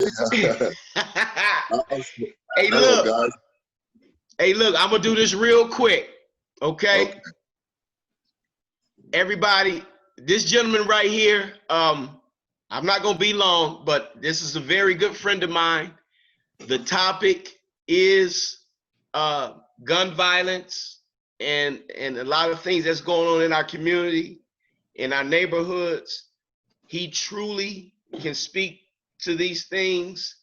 Hey, Hello, look. guys. Hey, look. I'm gonna do this real quick. Okay, Okay. everybody. This gentleman right here. I'm not gonna be long, but this is a very good friend of mine. The topic is gun violence and a lot of things that's going on in our community, in our neighborhoods. He truly can speak to these things.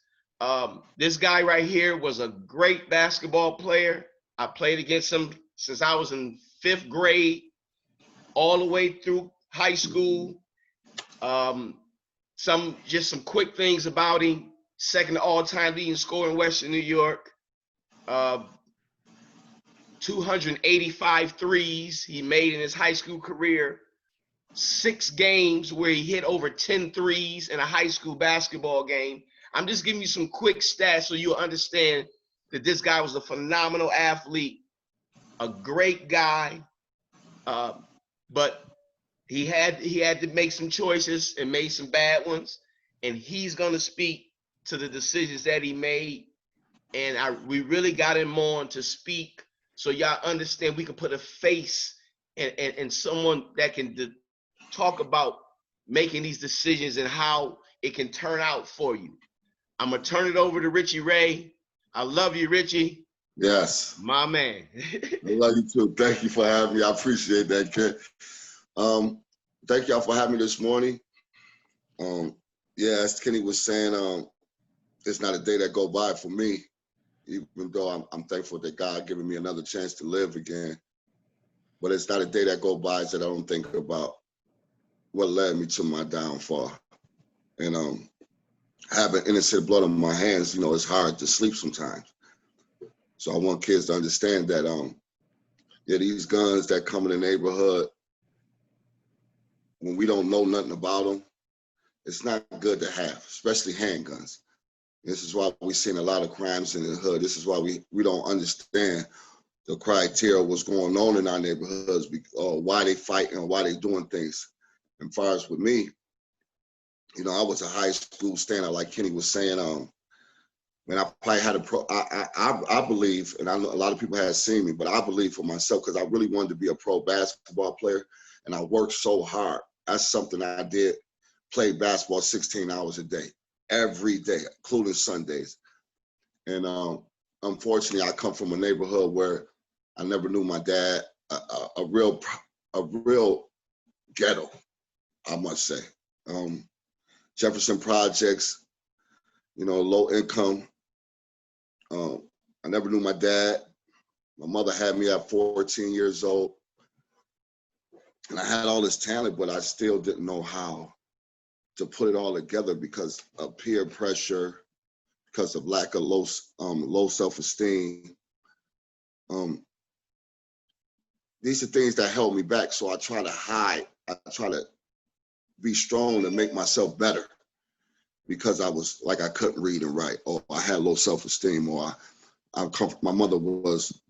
This guy right here was a great basketball player. I played against him since I was in 5th grade, all the way through high school. Um, some quick things about him. Second all-time leading scorer in Western New York. Uh, 285 threes he made in his high school career. 6 games where he hit over 10 threes in a high school basketball game. I'm just giving you some quick stats so you'll understand that this guy was a phenomenal athlete, a great guy, but he had to make some choices and made some bad ones, and he's going to speak to the decisions that he made. And we really got him on to speak so y'all understand we can put a face and someone that can talk about making these decisions and how it can turn out for you. I'm gonna turn it over to Ritchie Ray. I love you, Ritchie, Yes. my man. I love you too. Thank you for having me. I appreciate that, kid. Thank y'all for having me this morning. Yeah, as Kenny was saying, it's not a day that go by for me, even though I'm thankful that God giving me another chance to live again. But it's not a day that go by that I don't think about what led me to my downfall. And having innocent blood on my hands, it's hard to sleep sometimes. So I want kids to understand that, yeah, these guns that come in the neighborhood, when we don't know nothing about them, it's not good to have, especially handguns. This is why we're seeing a lot of crimes in the hood. This is why we don't understand the criteria, what's going on in our neighborhoods, why they fighting, why they doing things. And as far as with me, I was a high school standout, like Kenny was saying. When I probably had I believe, and I know a lot of people have seen me, but I believe for myself because I really wanted to be a pro basketball player, and I worked so hard. That's something I did. Played basketball 16 hours a day, every day, including Sundays. And unfortunately, I come from a neighborhood where I never knew my dad. A real ghetto, I must say. Jefferson Projects, low income. I never knew my dad. My mother had me at 14 years old. And I had all this talent, but I still didn't know how to put it all together because of peer pressure, because of lack of low self-esteem. These are things that held me back. So I try to hide. I try to be strong and make myself better because I couldn't read and write, or I had low self-esteem, or my mother was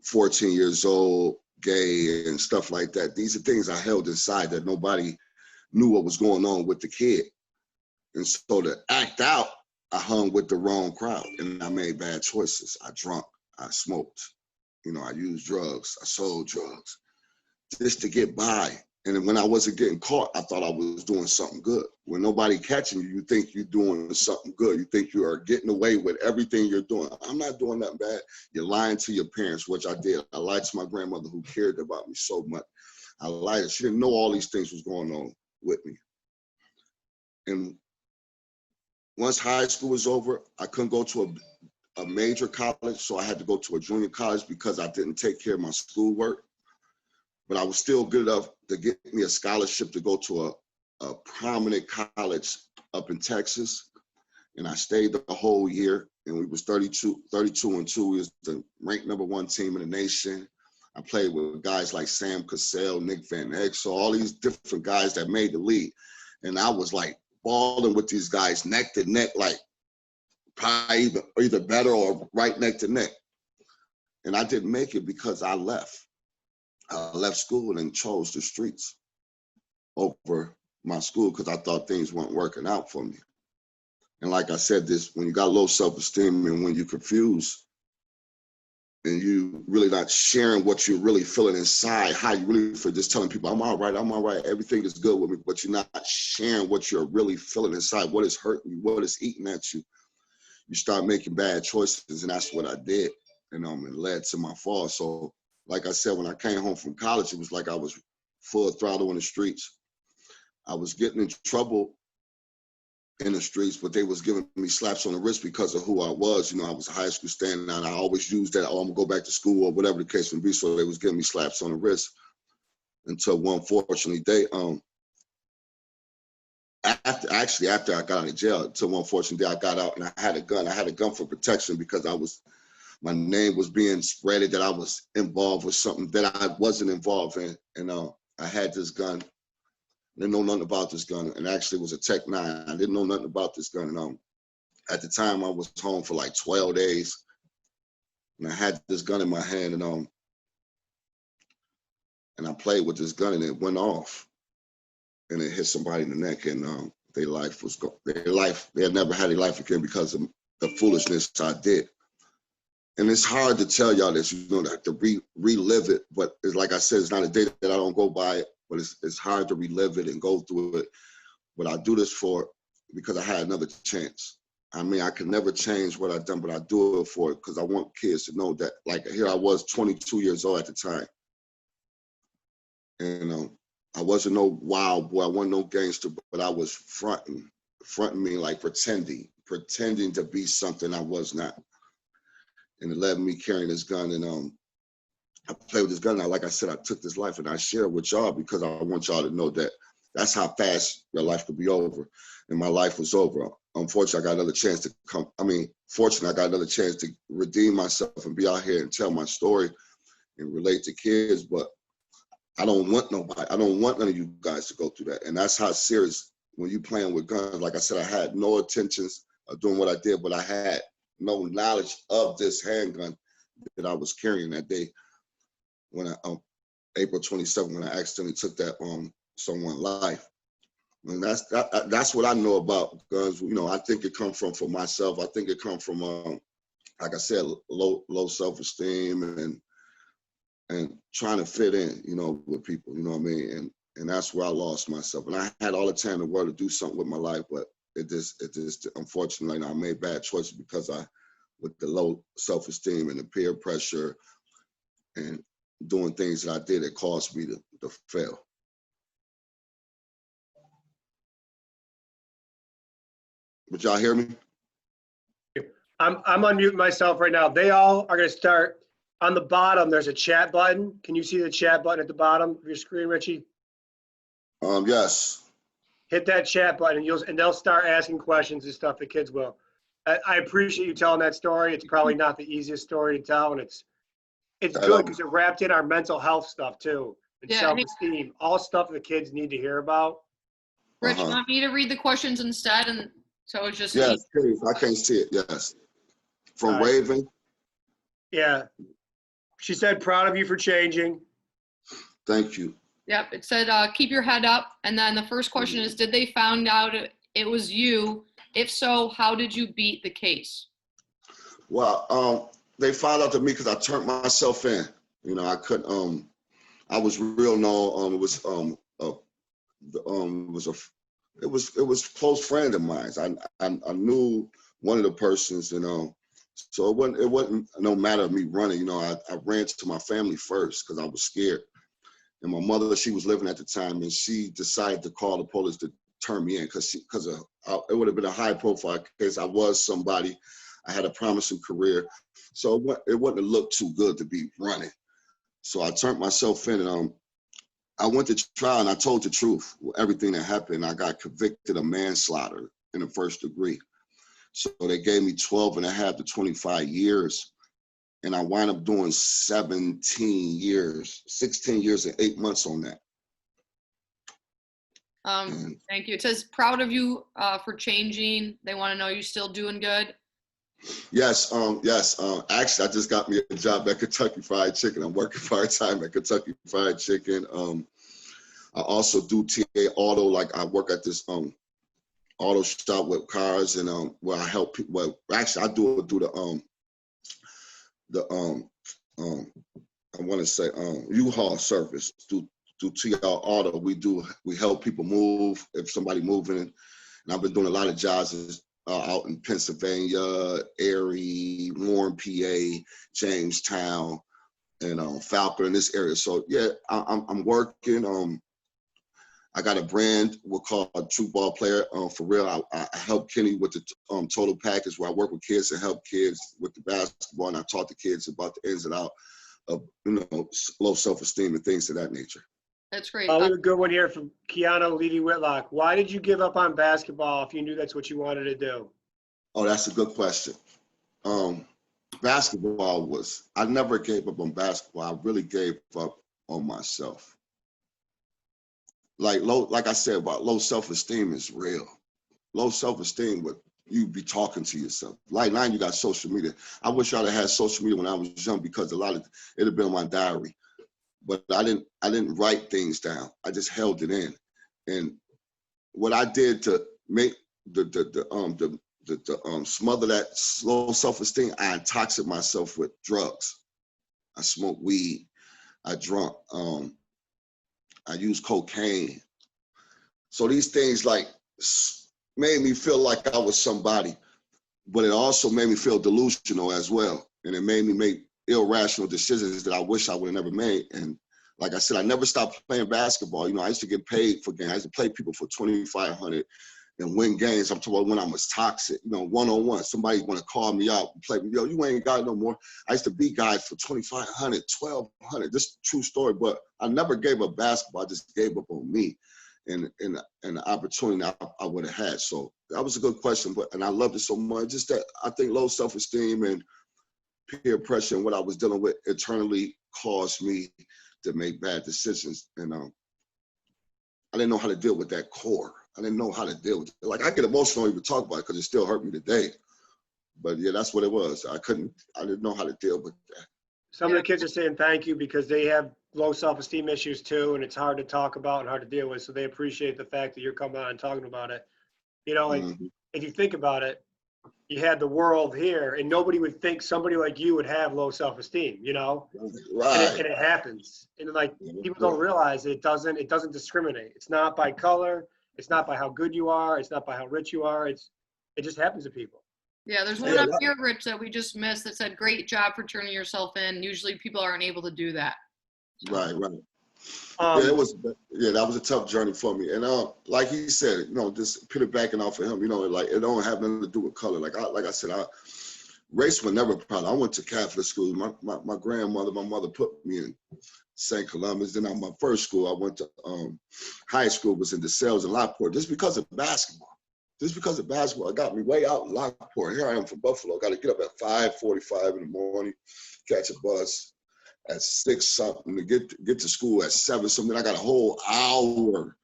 14 years old, gay, and stuff like that. These are things I held inside that nobody knew what was going on with the kid. And so to act out, I hung with the wrong crowd and I made bad choices. I drank, I smoked, I used drugs, I sold drugs just to get by. And when I wasn't getting caught, I thought I was doing something good. When nobody catching you, you think you're doing something good. You think you are getting away with everything you're doing. I'm not doing nothing bad. You're lying to your parents, which I did. I lied to my grandmother who cared about me so much. I lied. She didn't know all these things was going on with me. And once high school was over, I couldn't go to a major college, so I had to go to a junior college because I didn't take care of my schoolwork. But I was still good enough to get me a scholarship to go to a prominent college up in Texas. And I stayed the whole year, and we was 32-2. We was the ranked #1 team in the nation. I played with guys like Sam Cassell, Nick Van Egg, so all these different guys that made the league. And I was like balling with these guys neck to neck, like probably either better or right neck to neck. And I didn't make it because I left. I left school and chose the streets over my school because I thought things weren't working out for me. And like I said, when you got low self-esteem and when you're confused and you really not sharing what you're really feeling inside, how you really feel, just telling people, I'm all right, everything is good with me, but you're not sharing what you're really feeling inside, what is hurting you, what is eating at you. You start making bad choices, and that's what I did, and it led to my fall. So like I said, when I came home from college, it was like I was full throttle in the streets. I was getting in trouble in the streets, but they was giving me slaps on the wrist because of who I was. I was a high school standout, and I always used that, I'm gonna go back to school or whatever the case may be. So they was giving me slaps on the wrist until one fortunately day, after I got out of jail, until one fortunate day I got out and I had a gun. I had a gun for protection because my name was being spreaded that I was involved with something that I wasn't involved in. And I had this gun. I didn't know nothing about this gun, and actually it was a Tech 9. I didn't know nothing about this gun. And at the time I was home for like 12 days, and I had this gun in my hand, and I played with this gun, and it went off, and it hit somebody in the neck, and their life was gone. They had never had a life again because of the foolishness I did. And it's hard to tell y'all this, to relive it, but it's like I said, it's not a day that I don't go by it, but it's hard to relive it and go through it. But I do this because I had another chance. I mean, I could never change what I've done, but I do it for it because I want kids to know that, like, here I was 22 years old at the time. And I wasn't no wild boy, I wasn't no gangster, but I was fronting me, like pretending to be something I was not. And it led me carrying this gun, and I played with this gun. Now, like I said, I took this life and I share it with y'all because I want y'all to know that that's how fast your life could be over. And my life was over. Unfortunately, I got another chance to fortunately, I got another chance to redeem myself and be out here and tell my story and relate to kids. But I don't want nobody. I don't want none of you guys to go through that. And that's how serious, when you playing with guns, like I said, I had no intentions of doing what I did, but I had no knowledge of this handgun that I was carrying that day when April 27th, when I accidentally took that someone's life. And that's what I know about guns. I think it comes from myself. I think it comes from, like I said, low self-esteem and trying to fit in, with people, you know what I mean? And that's where I lost myself. And I had all the time in the world to do something with my life, but it just unfortunately, I made bad choices because with the low self-esteem and the peer pressure and doing things that I did, it caused me to fail. But y'all hear me? I'm unmuting myself right now. They all are going to start. On the bottom, there's a chat button. Can you see the chat button at the bottom of your screen, Ritchie? Yes. Hit that chat button, and they'll start asking questions and stuff. The kids will. I appreciate you telling that story. It's probably not the easiest story to tell, and it's good because it wrapped in our mental health stuff too, and self-esteem, all stuff the kids need to hear about. Rich, you want me to read the questions instead, and so it's just yes, please. I can't see it. Yes, from Raven. Yeah. She said, proud of you for changing. Thank you. Yep, it said, keep your head up. And then the first question is, did they find out it was you? If so, how did you beat the case? Well, they found out to me because I turned myself in. I couldn't, I was real known. It was a close friend of mine. I knew one of the persons, so it wasn't no matter of me running. I ran to my family first because I was scared. And my mother, she was living at the time, and she decided to call the police to turn me in because it would have been a high profile case. I was somebody. I had a promising career. So it wouldn't have looked too good to be running. So I turned myself in, and I went to trial, and I told the truth, everything that happened. I got convicted of manslaughter in the first degree. So they gave me 12 and a half to 25 years. And I wound up doing 16 years and 8 months on that. Thank you. It says, proud of you for changing. They want to know you're still doing good. Yes. Actually, I just got me a job at Kentucky Fried Chicken. I'm working part-time at Kentucky Fried Chicken. I also do TA Auto, like I work at this auto shop with cars, and where I help people. Well, actually, I do it through I want to say U-Haul service through TR Auto. We help people move if somebody moving, and I've been doing a lot of jobs out in Pennsylvania, Erie, Warren, PA, Jamestown, and Falcon in this area. So yeah, I'm working. I got a brand we'll call a True Ball Player. For real, I help Kenny with the total package where I work with kids and help kids with the basketball, and I talk to kids about the ins and outs of low self-esteem and things of that nature. That's great. We have a good one here from Keanu Levy-Whitlock. Why did you give up on basketball if you knew that's what you wanted to do? Oh, that's a good question. Basketball I never gave up on basketball. I really gave up on myself. Like I said about low self-esteem is real. Low self-esteem would you be talking to yourself. Like now you got social media. I wish I'd have had social media when I was young because it'd have been on my diary. But I didn't write things down. I just held it in. And what I did to make smother that low self-esteem, I intoxicated myself with drugs. I smoked weed. I drunk. I used cocaine. So these things made me feel like I was somebody, but it also made me feel delusional as well. And it made me make irrational decisions that I wish I would have never made. And like I said, I never stopped playing basketball. I used to get paid for games. I used to play people for $2,500 and win games. I'm talking about when I was toxic, one-on-one. Somebody want to call me out and play me. Yo, you ain't got it no more. I used to beat guys for $2,500, $1,200. This is a true story, but I never gave up basketball. I just gave up on me and the opportunity I would have had. So that was a good question, and I loved it so much. Just that I think low self-esteem and peer pressure and what I was dealing with internally caused me to make bad decisions. And I didn't know how to deal with that core. I didn't know how to deal with it. I get emotional even talk about it because it still hurt me today. But yeah, that's what it was. I didn't know how to deal with that. Some of the kids are saying thank you because they have low self-esteem issues too, and it's hard to talk about and hard to deal with. So they appreciate the fact that you're coming on and talking about it. If you think about it, you had the world here, and nobody would think somebody like you would have low self-esteem, Right. And it happens. And people don't realize it doesn't discriminate. It's not by color. It's not by how good you are. It's not by how rich you are. It just happens to people. Yeah, there's one up here, Rich, that we just missed that said, great job for turning yourself in. Usually people aren't able to do that. So. Right. That was a tough journey for me. And like he said, just piggybacking off of him, it don't have nothing to do with color. Like I said, race was never a problem. I went to Catholic school. My grandmother, my mother put me in St. Columbus. Then my first school, I went to high school, was in DeSales and Lockport, just because of basketball. Just because of basketball, it got me way out in Lockport. Here I am from Buffalo. Got to get up at 5:45 in the morning, catch a bus at 6 something to get to school at 7 something. I got a whole hour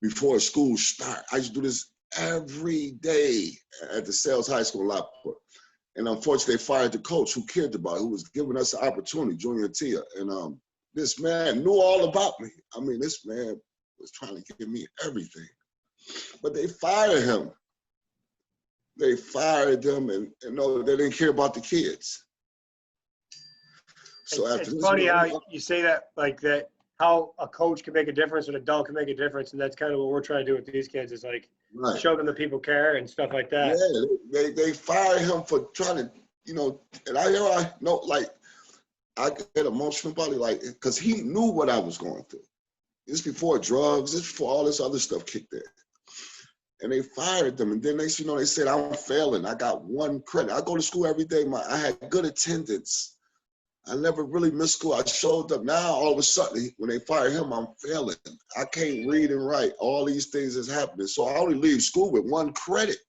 before school start. I used to do this every day at the Sales High School in Lockport. And unfortunately, they fired the coach who cared about it, who was giving us the opportunity, Junior Tia. And this man knew all about me. I mean, this man was trying to give me everything. But they fired him. They fired him, and they didn't care about the kids. So it's funny how you say that, that how a coach can make a difference, an adult can make a difference, and that's kind of what we're trying to do with these kids is right. Show them that people care and stuff like that. Yeah, they fired him for trying to, and I get emotional about it, because he knew what I was going through. This before drugs, this before all this other stuff kicked in. And they fired them. And then they said, I'm failing. I got 1 credit. I go to school every day. I had good attendance. I never really missed school. I showed up. Now, all of a sudden, when they fire him, I'm failing. I can't read and write. All these things is happening. So I only leave school with 1 credit.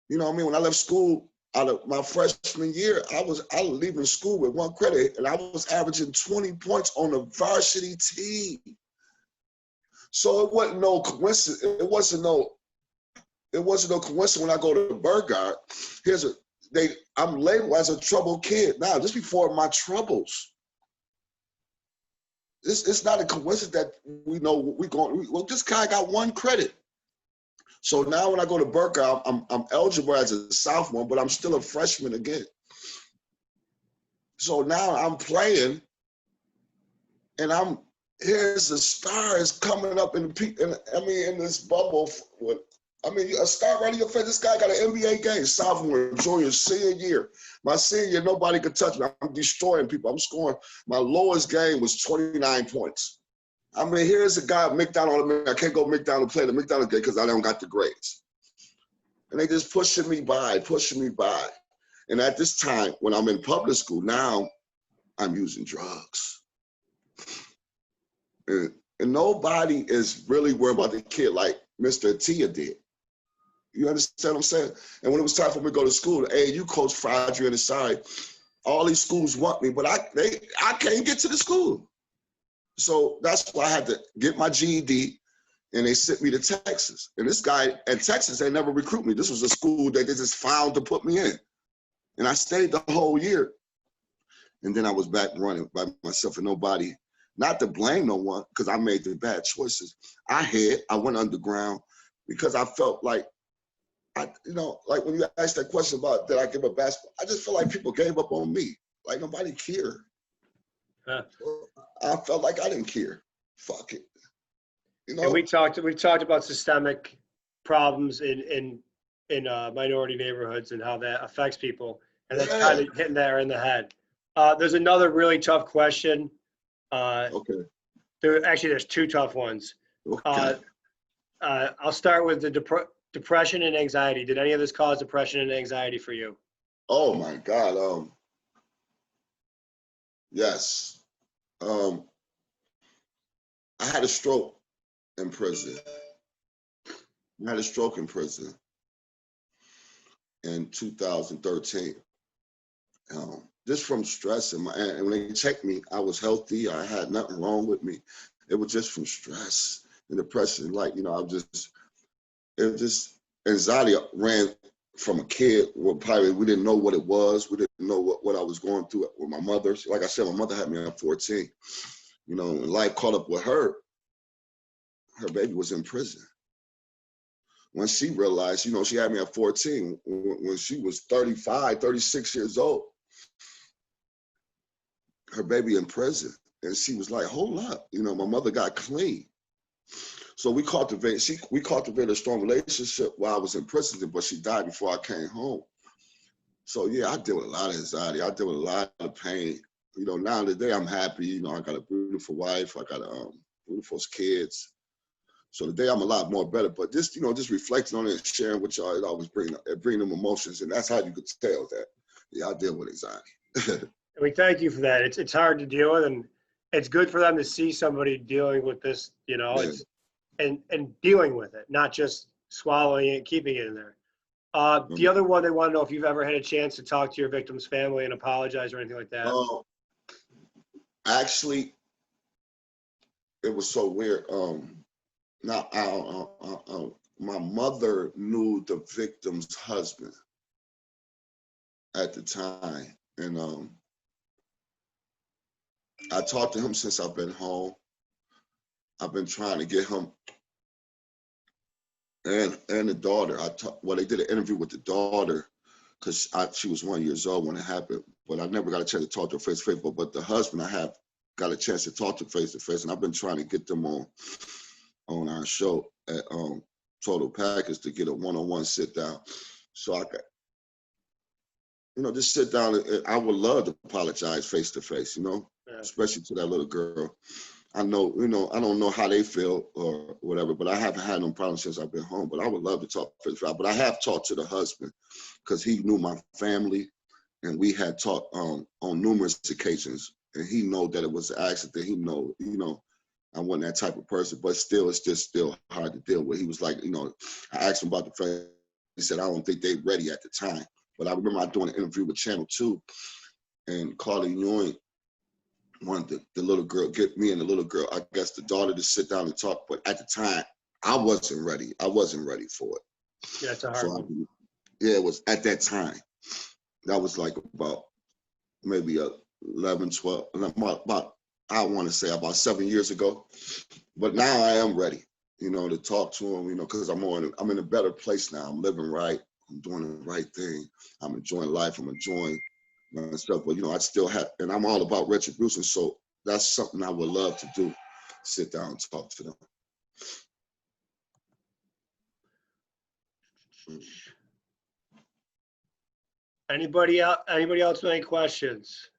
You know what I mean? When I left school out of my freshman year, I was leaving school with 1 credit, and I was averaging 20 points on the varsity team. So it wasn't no coincidence. It wasn't no coincidence when I go to Burgard. I'm labeled as a troubled kid now, just before my troubles. It's not a coincidence that this guy got 1 credit. So now when I go to Berkeley, I'm eligible as a sophomore, but I'm still a freshman again. So now I'm playing, and here's the stars coming up in this bubble. A star right in your face. This guy got an NBA game, sophomore, junior, senior year. My senior year, nobody could touch me. I'm destroying people. I'm scoring. My lowest game was 29 points. Here's a guy, McDonald. I can't go McDonald play the McDonald game because I don't got the grades. And they just pushing me by. And at this time, when I'm in public school, now I'm using drugs. And nobody is really worried about the kid like Mr. Tia did. You understand what I'm saying? And when it was time for me to go to school, the AAU coach fried you in the side. All these schools want me, but I can't get to the school. So that's why I had to get my GED, and they sent me to Texas. And this guy at Texas, they never recruit me. This was a school that they just found to put me in. And I stayed the whole year. And then I was back running by myself and nobody, not to blame no one, because I made the bad choices. I went underground because I felt like, like when you asked that question about did I give up basketball, I just felt like people gave up on me. Like nobody cared. Huh. I felt like I didn't care. Fuck it. And we've talked about systemic problems in minority neighborhoods and how that affects people. And that's kind of hitting there in the head. There's another really tough question. Okay. There's two tough ones. Okay. I'll start with the depression and anxiety. Did any of this cause depression and anxiety for you? Oh my God. Yes. I had a stroke in prison. I had a stroke in prison in 2013. Just from stress, and when they checked me, I was healthy. I had nothing wrong with me. It was just from stress and depression. Anxiety ran from a kid. Well, probably we didn't know what it was. We didn't know what I was going through with my mother. Like I said, my mother had me at 14. And life caught up with her. Her baby was in prison. When she realized, she had me at 14, when she was 35, 36 years old, her baby in prison. And she was like, hold up, my mother got clean. So we cultivated a strong relationship while I was in prison, but she died before I came home. So yeah, I deal with a lot of anxiety. I deal with a lot of pain. Now today I'm happy. I got a beautiful wife. I got beautiful kids. So today I'm a lot more better. But just reflecting on it and sharing with y'all, it always bring them emotions, and that's how you could tell that. Yeah, I deal with anxiety. We thank you for that. It's hard to deal with, and it's good for them to see somebody dealing with this, Yeah. and dealing with it, not just swallowing it, keeping it in there. The other one, they want to know if you've ever had a chance to talk to your victim's family and apologize or anything like that. Actually, it was so weird. My mother knew the victim's husband at the time, and I talked to him since I've been home. I've been trying to get him and the daughter. They did an interview with the daughter because she was 1 year old when it happened, but I never got a chance to talk to her face to face. But the husband, I have got a chance to talk to face, and I've been trying to get them on our show at Total Package to get a one-on-one sit down, so I could, just sit down. I would love to apologize face to face, especially to that little girl. I know, I don't know how they feel or whatever, but I haven't had no problem since I've been home. But I would love to talk face to face. But I have talked to the husband because he knew my family, and we had talked on numerous occasions. And he know that it was an accident. He know, I wasn't that type of person. But still, it's just still hard to deal with. He was like, I asked him about the family. He said, I don't think they're ready at the time. But I remember I doing an interview with Channel 2, and Carly Ewing wanted the little girl, get me and the little girl, I guess the daughter, to sit down and talk. But at the time, I wasn't ready. I wasn't ready for it. Yeah, it's a hard one. It was at that time. That was like about maybe 11, 12, about, I want to say about 7 years ago. But now I am ready. you know, to talk to them, you know, because I'm in a better place now. I'm living right. I'm doing the right thing. I'm enjoying life. I'm enjoying myself. But, you know, I still have, and I'm all about retribution. So that's something I would love to do, sit down and talk to them. Anybody else with any questions?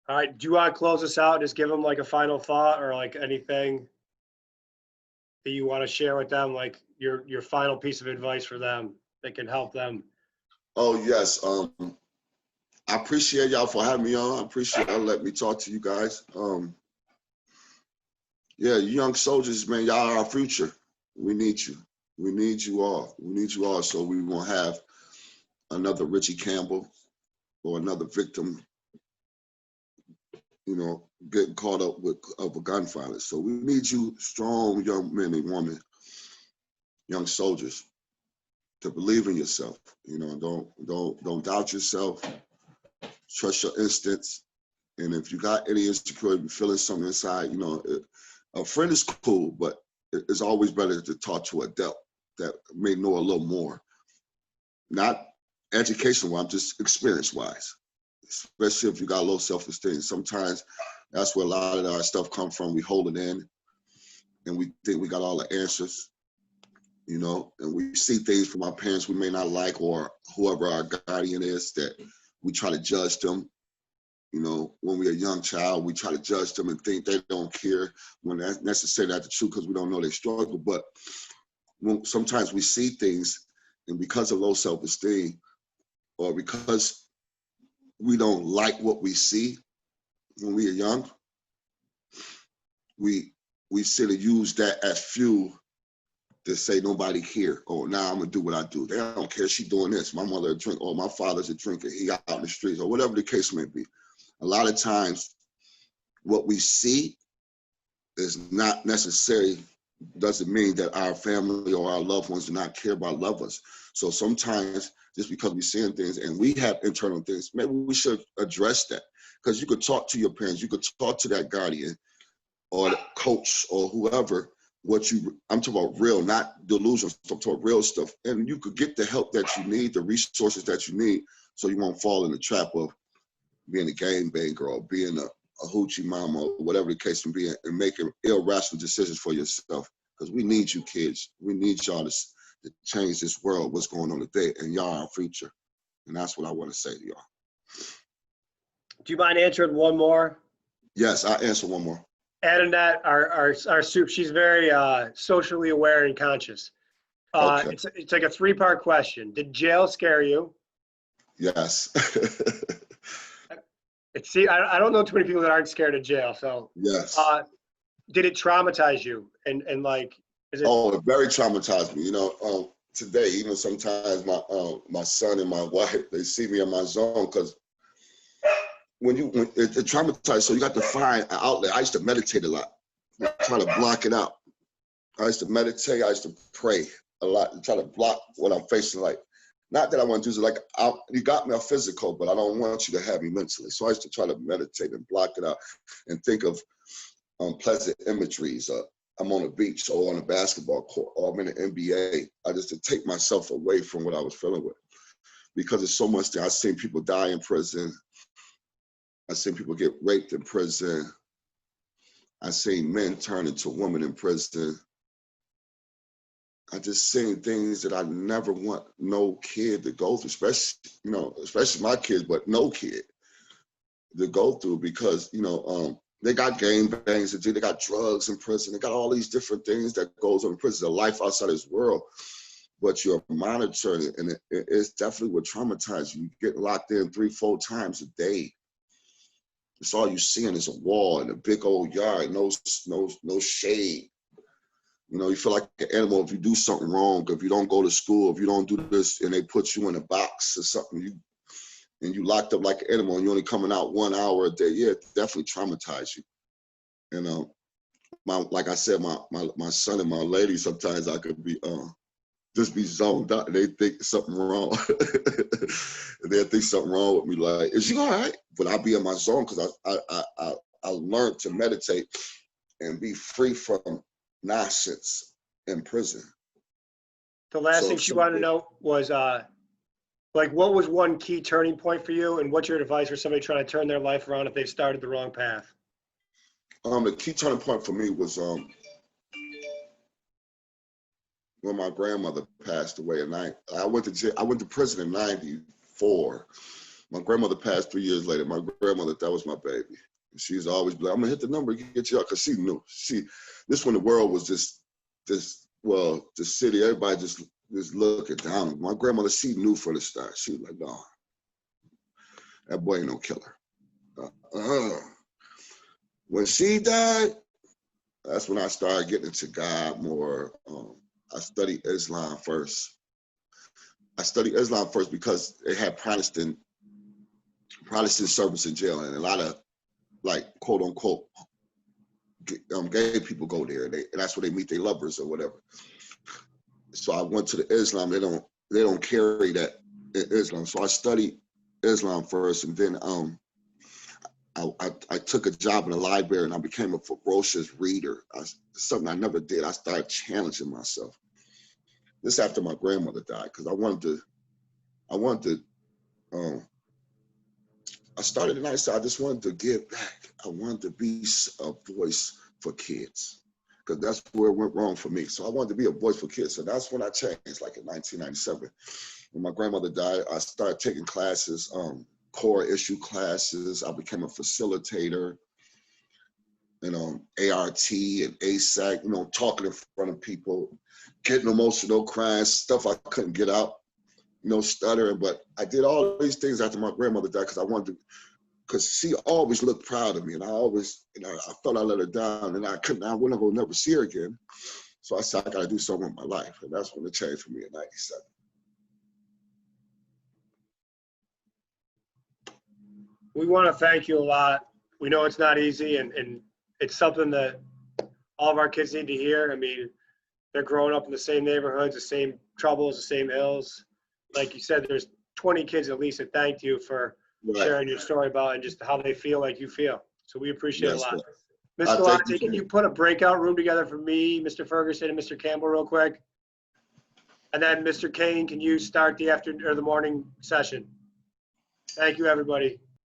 All right, do you want to close us out? Just give them like a final thought or like anything that you want to share with them, like your final piece of advice for them that can help them. Oh, yes. I appreciate y'all for having me on. I appreciate y'all letting me talk to you guys. Yeah, you young soldiers, man, y'all are our future. We need you. We need you all. We need you all so we won't have another Ritchie Campbell or another victim, you know, getting caught up with of a gun violence. So we need you strong young men and women, young soldiers, to believe in yourself. You know, don't doubt yourself. Trust your instincts. And if you got any insecurity, you're feeling something inside, you know, a friend is cool, but it's always better to talk to an adult that may know a little more. Not education-wise, just experience-wise. Especially if you got low self-esteem. Sometimes that's where a lot of our stuff comes from. We hold it in and we think we got all the answers, you know, and we see things from our parents we may not like or whoever our guardian is that we try to judge them. You know, when we're a young child, we try to judge them and think they don't care when that's necessarily not the truth because we don't know their struggle. But sometimes we see things and because of low self-esteem or because we don't like what we see when we are young, we sort of use that as fuel to say nobody care. Oh, now I'm gonna do what I do. They don't care. She doing this. My mother a drink, or my father's a drinker. He out in the streets, or whatever the case may be. A lot of times, what we see is not necessarily doesn't mean that our family or our loved ones do not care about us. So sometimes, just because we're seeing things and we have internal things, maybe we should address that. Because you could talk to your parents, you could talk to that guardian or the coach or whoever. I'm talking about real, not delusions, I'm talking about real stuff. And you could get the help that you need, the resources that you need, so you won't fall in the trap of being a gangbanger or being a hoochie mama or whatever the case may be, and making irrational decisions for yourself. Because we need you kids. We need y'all to change this world, what's going on today, and y'all are our future. And that's what I want to say to y'all. Do you mind answering one more? Yes, I'll answer one more. Adanette, our soup, she's very socially aware and conscious. Okay. It's like a 3-part question. Did jail scare you? Yes. See, I don't know too many people that aren't scared of jail. So Yes. Did it traumatize you? And like, is it? Oh, it very traumatized me. You know, today, even sometimes my son and my wife, they see me in my zone because when it traumatized, so you got to find an outlet. I used to meditate a lot, try to block it out. I used to meditate. I used to pray a lot to try to block what I'm facing. Like, not that I want to do it, like, you got me a physical, but I don't want you to have me mentally. So I used to try to meditate and block it out and think of pleasant imageries. I'm on a beach or on a basketball court or I'm in the NBA. I just to take myself away from what I was feeling with, because there's so much there. I've seen people die in prison. I've seen people get raped in prison. I've seen men turn into women in prison. I just seen things that I never want no kid to go through, especially my kids, but no kid to go through, because, they got gang bangs to do, they got drugs in prison, they got all these different things that goes on in prison, a life outside this world, but you're monitoring it, and it's definitely what traumatizes you. You get locked in 3-4 times a day. It's all you seeing is a wall and a big old yard, no shade. You feel like an animal if you do something wrong, if you don't go to school, if you don't do this, and they put you in a box or something, and you locked up like an animal, and you're only coming out 1 hour a day. Yeah, it definitely traumatized you. And like I said, my son and my lady, sometimes I could be just be zoned out, and they think something wrong. And they think something wrong with me, like, is you all right? But I'll be in my zone because I learned to meditate and be free from nonsense in prison. The last So thing she wanted to know was, like, what was one key turning point for you, and what's your advice for somebody trying to turn their life around if they've started the wrong path? The key turning point for me was when my grandmother passed away at night. I went to prison in '94. My grandmother passed 3 years later. My grandmother, that was my baby. She's always like, I'm gonna hit the number, get you out, because she knew. This when the world was just the city, everybody just looking down. My grandmother, she knew from the start. She was like, no, that boy ain't no killer. When she died, that's when I started getting into God more. I studied Islam first. Because they had Protestant service in jail, and a lot of, like, quote unquote, gay people go there. And that's where they meet their lovers or whatever. So I went to the Islam. They don't carry that in Islam. So I studied Islam first, and then I took a job in a library, and I became a ferocious reader. Something I never did. I started challenging myself. This after my grandmother died, because I started and I said, I just wanted to give back. I wanted to be a voice for kids, because that's where it went wrong for me. So I wanted to be a voice for kids. So that's when I changed, like in 1997. When my grandmother died, I started taking classes, core issue classes. I became a facilitator, ART and ASAC, talking in front of people, getting emotional, crying, stuff I couldn't get out, stuttering. But I did all these things after my grandmother died because I wanted to, because she always looked proud of me, and I always, I thought I let her down, and I wasn't going to never see her again. So I said, I got to do something with my life. And that's when it changed for me in '97. We want to thank you a lot. We know it's not easy, and it's something that all of our kids need to hear. I mean, they're growing up in the same neighborhoods, the same troubles, the same ills. Like you said, there's 20 kids at least that thanked you for sharing your story about and just how they feel like you feel. So we appreciate it a lot. Ms. Galante, can you put a breakout room together for me, Mr. Ferguson, and Mr. Campbell real quick? And then Mr. Kane, can you start the morning session? Thank you, everybody.